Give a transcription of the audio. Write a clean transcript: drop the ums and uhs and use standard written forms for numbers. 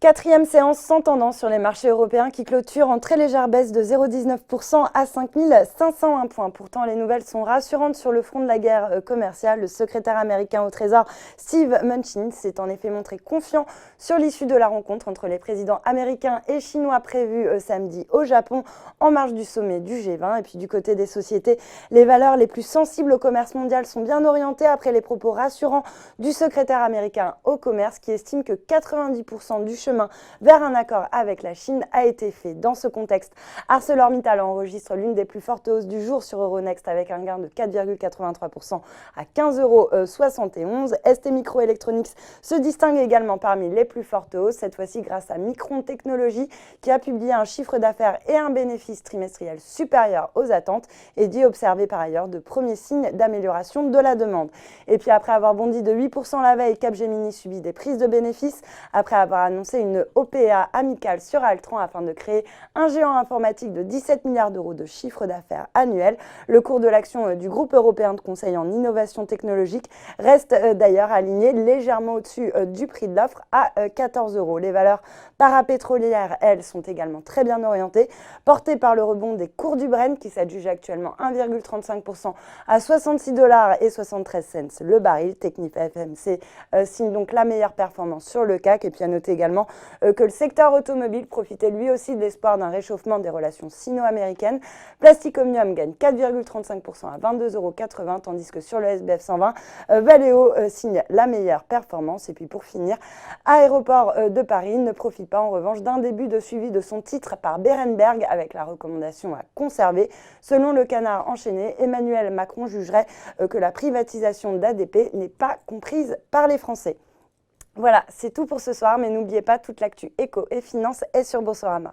Quatrième séance sans tendance sur les marchés européens qui clôture en très légère baisse de 0,19% à 5 501 points. Pourtant, les nouvelles sont rassurantes sur le front de la guerre commerciale. Le secrétaire américain au Trésor, Steve Mnuchin, s'est en effet montré confiant sur l'issue de la rencontre entre les présidents américains et chinois prévue samedi au Japon en marge du sommet du G20. Et puis du côté des sociétés, les valeurs les plus sensibles au commerce mondial sont bien orientées après les propos rassurants du secrétaire américain au commerce qui estime que 90% du chemin vers un accord avec la Chine a été fait. Dans ce contexte, ArcelorMittal enregistre l'une des plus fortes hausses du jour sur Euronext avec un gain de 4,83% à 15,71 €. STMicroelectronics se distingue également parmi les plus fortes hausses, cette fois-ci grâce à Micron Technology qui a publié un chiffre d'affaires et un bénéfice trimestriel supérieur aux attentes et dit observer par ailleurs de premiers signes d'amélioration de la demande. Et puis après avoir bondi de 8% la veille, Capgemini subit des prises de bénéfices après avoir annoncé une OPA amicale sur Altran afin de créer un géant informatique de 17 milliards d'euros de chiffre d'affaires annuel. Le cours de l'action du groupe européen de conseil en innovation technologique reste d'ailleurs aligné légèrement au-dessus du prix de l'offre à 14 €. Les valeurs parapétrolières, elles, sont également très bien orientées, portées par le rebond des cours du Brent qui s'adjuge actuellement 1,35% à 66,73 $ le baril. TechnipFMC signe donc la meilleure performance sur le CAC. Et puis à noter également que le secteur automobile profitait lui aussi de l'espoir d'un réchauffement des relations sino-américaines. Plastic Omnium gagne 4,35% à 22,80 €, tandis que sur le SBF 120, Valeo signe la meilleure performance. Et puis pour finir, Aéroport de Paris ne profite pas en revanche d'un début de suivi de son titre par Berenberg avec la recommandation à conserver. Selon le Canard enchaîné, Emmanuel Macron jugerait que la privatisation d'ADP n'est pas comprise par les Français. Voilà, c'est tout pour ce soir, mais n'oubliez pas, toute l'actu éco et finance est sur Boursorama.